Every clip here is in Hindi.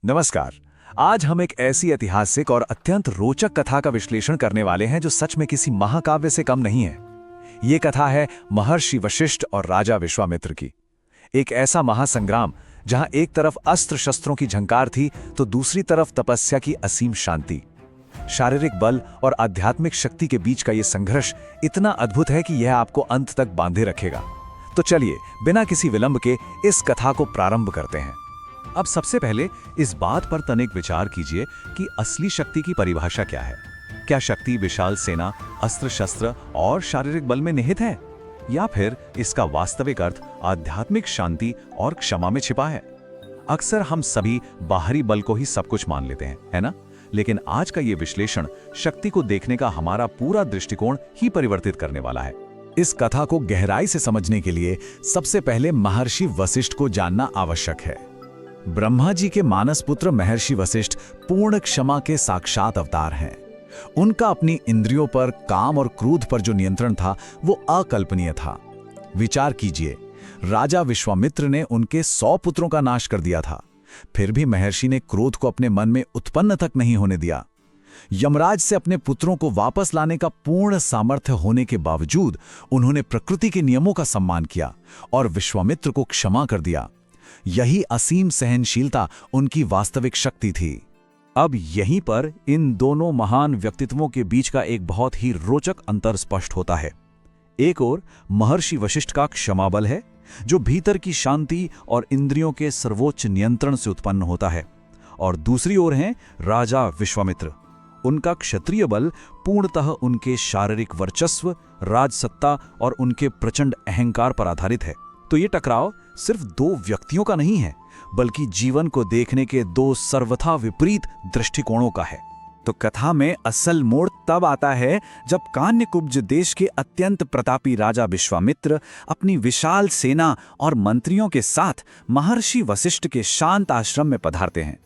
नमस्कार। आज हम एक ऐसी ऐतिहासिक और अत्यंत रोचक कथा का विश्लेषण करने वाले हैं जो सच में किसी महाकाव्य से कम नहीं है। ये कथा है महर्षि वशिष्ठ और राजा विश्वामित्र की। एक ऐसा महासंग्राम जहां एक तरफ अस्त्र शस्त्रों की झंकार थी तो दूसरी तरफ तपस्या की असीम शांति। शारीरिक बल और आध्यात्मिक शक्ति के बीच का ये संघर्ष इतना अद्भुत है कि यह आपको अंत तक बांधे रखेगा। तो चलिए बिना किसी विलंब के इस कथा को प्रारंभ करते हैं। अब सबसे पहले इस बात पर तनिक विचार कीजिए कि असली शक्ति की परिभाषा क्या है। क्या शक्ति विशाल सेना, अस्त्र शस्त्र और शारीरिक बल में निहित है, या फिर इसका वास्तविक अर्थ आध्यात्मिक शांति और क्षमा में छिपा है? अक्सर हम सभी बाहरी बल को ही सब कुछ मान लेते हैं, है ना? लेकिन आज का ये विश्लेषण शक्ति को देखने का हमारा पूरा दृष्टिकोण ही परिवर्तित करने वाला है। इस कथा को गहराई से समझने के लिए सबसे पहले महर्षि वशिष्ठ को जानना आवश्यक है। ब्रह्मा जी के मानस पुत्र महर्षि वशिष्ठ पूर्ण क्षमा के साक्षात अवतार हैं। उनका अपनी इंद्रियों पर, काम और क्रोध पर जो नियंत्रण था वो अकल्पनीय था। विचार कीजिए, राजा विश्वामित्र ने उनके 100 पुत्रों का नाश कर दिया था, फिर भी महर्षि ने क्रोध को अपने मन में उत्पन्न तक नहीं होने दिया। यमराज से अपने पुत्रों को वापस लाने का पूर्ण सामर्थ्य होने के बावजूद उन्होंने प्रकृति के नियमों का सम्मान किया और विश्वामित्र को क्षमा कर दिया। यही असीम सहनशीलता उनकी वास्तविक शक्ति थी। अब यहीं पर इन दोनों महान व्यक्तित्वों के बीच का एक बहुत ही रोचक अंतर स्पष्ट होता है। एक ओर महर्षि वशिष्ठ का क्षमा बल है, जो भीतर की शांति और इंद्रियों के सर्वोच्च नियंत्रण से उत्पन्न होता है, और दूसरी ओर हैं राजा विश्वामित्र। उनका क्षत्रिय बल पूर्णतः उनके शारीरिक वर्चस्व, राजसत्ता और उनके प्रचंड अहंकार पर आधारित है। तो ये टकराव सिर्फ दो व्यक्तियों का नहीं है, बल्कि जीवन को देखने के दो सर्वथा विपरीत दृष्टिकोणों का है। तो कथा में असल मोड़ तब आता है जब कान्यकुब्ज देश के अत्यंत प्रतापी राजा विश्वामित्र अपनी विशाल सेना और मंत्रियों के साथ महर्षि वशिष्ठ के शांत आश्रम में पधारते हैं।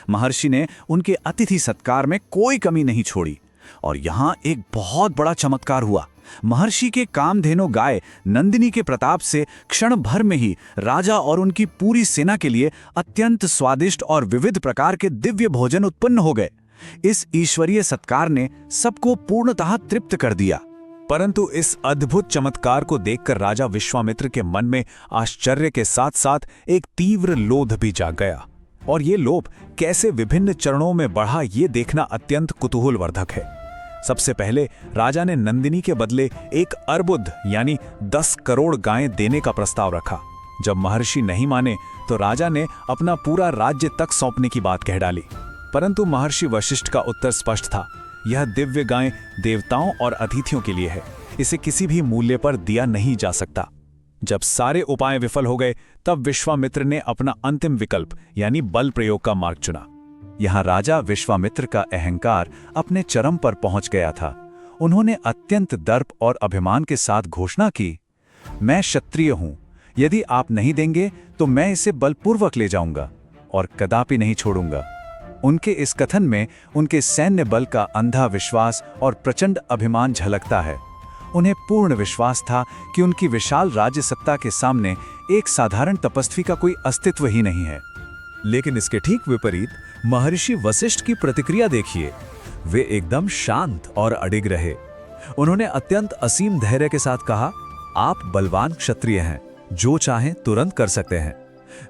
महर्षि ने उनके अतिथि सत्कार में कोई कमी नहीं छोड़ी, और यहाँ एक बहुत बड़ा चमत्कार हुआ। महर्षि के कामधेनु गाय नंदिनी के प्रताप से क्षण भर में ही राजा और उनकी पूरी सेना के लिए अत्यंत स्वादिष्ट और विविध प्रकार के दिव्य भोजन उत्पन्न हो गए। इस ईश्वरीय सत्कार ने सबको पूर्णतः तृप्त कर दिया। परंतु इस अद्भुत चमत्कार को देखकर राजा विश्वामित्र के मन में आश्चर्य के साथ साथ एक तीव्र लोभ भी जाग गया, और ये लोभ कैसे विभिन्न चरणों में बढ़ा ये देखना अत्यंत कुतूहलवर्धक है। सबसे पहले राजा ने नंदिनी के बदले एक अर्बुद यानी 10 करोड़ गायें देने का प्रस्ताव रखा। जब महर्षि नहीं माने तो राजा ने अपना पूरा राज्य तक सौंपने की बात कह डाली। परंतु महर्षि वशिष्ठ का उत्तर स्पष्ट था, यह दिव्य गायें देवताओं और अतिथियों के लिए है, इसे किसी भी मूल्य पर दिया नहीं जा सकता। जब सारे उपाय विफल हो गए तब विश्वामित्र ने अपना अंतिम विकल्प यानी बल प्रयोग का मार्ग चुना। यहाँ राजा विश्वामित्र का अहंकार अपने चरम पर पहुंच गया था। उन्होंने अत्यंत दर्प और अभिमान के साथ घोषणा की, मैं क्षत्रिय हूं, यदि आप नहीं देंगे तो मैं इसे बलपूर्वक ले जाऊंगा और कदापि नहीं छोड़ूंगा। उनके इस कथन में उनके सैन्य बल का अंधा विश्वास और प्रचंड अभिमान झलकता है। उन्हें पूर्ण विश्वास था कि उनकी विशाल राज्य सत्ता के सामने एक साधारण तपस्वी का कोई अस्तित्व ही नहीं है। लेकिन इसके ठीक विपरीत महर्षि वशिष्ठ की प्रतिक्रिया देखिए। वे एकदम शांत और अडिग रहे। उन्होंने अत्यंत असीम धैर्य के साथ कहा, आप बलवान क्षत्रिय हैं, जो चाहें तुरंत कर सकते हैं।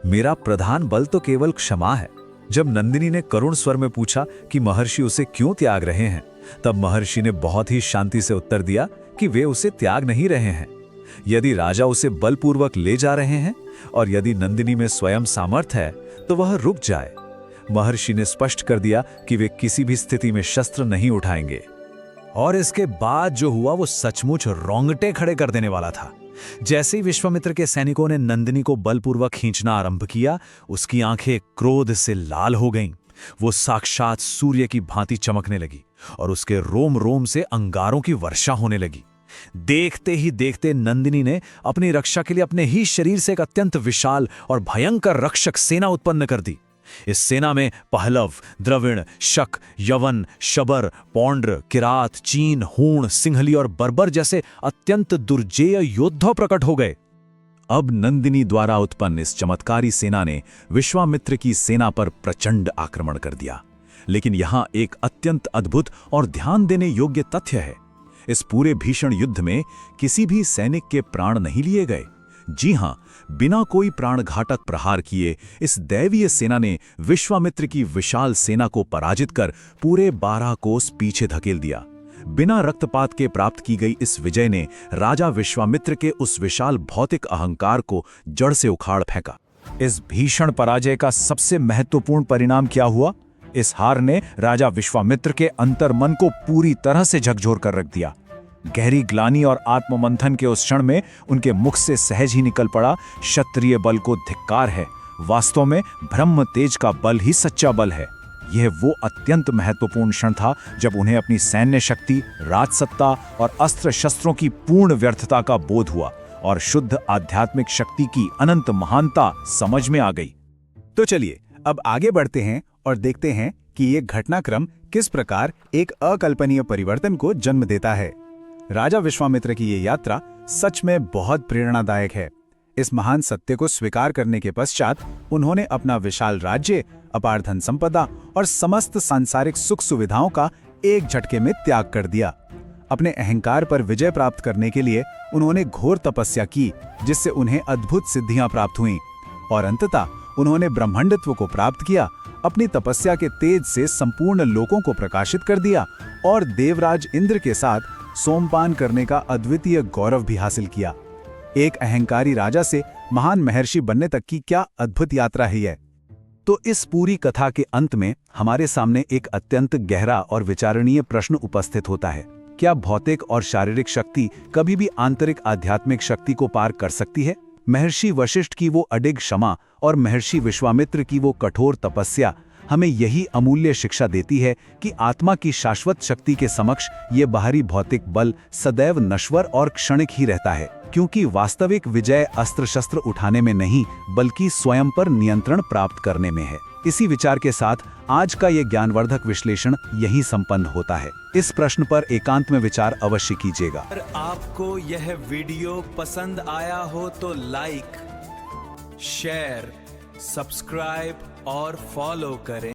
मेरा प्रधान बल तो केवल क्षमा है। जब नंदिनी ने करुण स्वर में पूछा कि महर्षि उसे क्यों त्याग रहे हैं, तब महर्षि ने बहुत ही शांति से उत्तर दिया कि वे उसे त्याग नहीं रहे हैं। यदि राजा उसे बलपूर्वक ले जा रहे हैं और यदि नंदिनी में स्वयं सामर्थ्य है तो वह रुक जाए। महर्षि ने स्पष्ट कर दिया कि वे किसी भी स्थिति में शस्त्र नहीं उठाएंगे। और इसके बाद जो हुआ वो सचमुच रोंगटे खड़े कर देने वाला था। जैसे ही विश्वामित्र के सैनिकों ने नंदिनी को बलपूर्वक खींचना आरंभ किया, उसकी आंखें क्रोध से लाल हो गईं। वो साक्षात सूर्य की भांति चमकने लगी और उसके रोम रोम से अंगारों की वर्षा होने लगी। देखते ही देखते नंदिनी ने अपनी रक्षा के लिए अपने ही शरीर से एक अत्यंत विशाल और भयंकर रक्षक सेना उत्पन्न कर दी। इस सेना में पहलव, द्रविड़, शक, यवन, शबर, पौंड्र, किरात, चीन, हूण, सिंहली और बर्बर जैसे अत्यंत दुर्जेय योद्धा प्रकट हो गए। अब नंदिनी द्वारा उत्पन्न इस चमत्कारी सेना ने विश्वामित्र की सेना पर प्रचंड आक्रमण कर दिया। लेकिन यहां एक अत्यंत अद्भुत और ध्यान देने योग्य तथ्य है। इस पूरे भीषण युद्ध में किसी भी सैनिक के प्राण नहीं लिए गए। जी हां, बिना कोई प्राणघातक प्रहार किए इस दैवीय सेना ने विश्वामित्र की विशाल सेना को पराजित कर पूरे 12 कोस पीछे धकेल दिया। बिना रक्तपात के प्राप्त की गई इस विजय ने राजा विश्वामित्र के उस विशाल भौतिक अहंकार को जड़ से उखाड़ फेंका। इस भीषण पराजय का सबसे महत्वपूर्ण परिणाम क्या हुआ? इस हार ने राजा विश्वामित्र के अंतर्मन को पूरी तरह से झकझोर कर रख दिया। गहरी ग्लानि और आत्ममंथन के उस क्षण में उनके मुख से सहज ही निकल पड़ा, क्षत्रिय बल को धिक्कार है। वास्तव में ब्रह्म तेज का बल ही सच्चा बल है। यह वो अत्यंत महत्वपूर्ण क्षण था जब उन्हें अपनी सैन्य शक्ति, राजसत्ता और अस्त्र शस्त्रों की पूर्ण व्यर्थता का बोध हुआ और शुद्ध आध्यात्मिक शक्ति की अनंत महानता समझ में आ गई। तो चलिए अब आगे बढ़ते हैं और देखते हैं कि ये घटनाक्रम किस प्रकार एक अकल्पनीय परिवर्तन को जन्म देता है। राजा विश्वामित्र की ये यात्रा सच में बहुत प्रेरणादायक है। इस महान सत्य को स्वीकार करने के पश्चात उन्होंने अपना विशाल राज्य, अपार धन संपदा और समस्त सांसारिक सुख सुविधाओं का एक झटके में त्याग कर दिया। अपने अहंकार पर विजय प्राप्त करने के लिए उन्होंने घोर तपस्या की, जिससे उन्हें अद्भुत सिद्धियां प्राप्त हुईं और अंततः उन्होंने ब्रह्मांडत्व को प्राप्त किया। अपनी तपस्या के तेज से संपूर्ण लोकों को प्रकाशित कर दिया और देवराज इंद्र के साथ सोमपान करने का अद्वितीय गौरव भी हासिल किया। एक अहंकारी राजा से महान महर्षि बनने तक की क्या अद्भुत यात्रा है यह। तो इस पूरी कथा के अंत में हमारे सामने एक अत्यंत गहरा और विचारणीय प्रश्न उपस्थित होता है। क्या भौतिक और शारीरिक शक्ति कभी भी आंतरिक आध्यात्मिक शक्ति को पार कर सकती है? महर्षि वशिष्ठ की वो अडिग क्षमा और महर्षि विश्वामित्र की वो कठोर तपस्या हमें यही अमूल्य शिक्षा देती है कि आत्मा की शाश्वत शक्ति के समक्ष ये बाहरी भौतिक बल सदैव नश्वर और क्षणिक ही रहता है, क्योंकि वास्तविक विजय अस्त्र शस्त्र उठाने में नहीं बल्कि स्वयं पर नियंत्रण प्राप्त करने में है। इसी विचार के साथ आज का ये ज्ञानवर्धक विश्लेषण यही संपन्न होता है। इस प्रश्न पर एकांत में विचार अवश्य कीजिएगा। अगर आपको यह वीडियो पसंद आया हो तो लाइक, शेयर, सब्सक्राइब और फॉलो करें।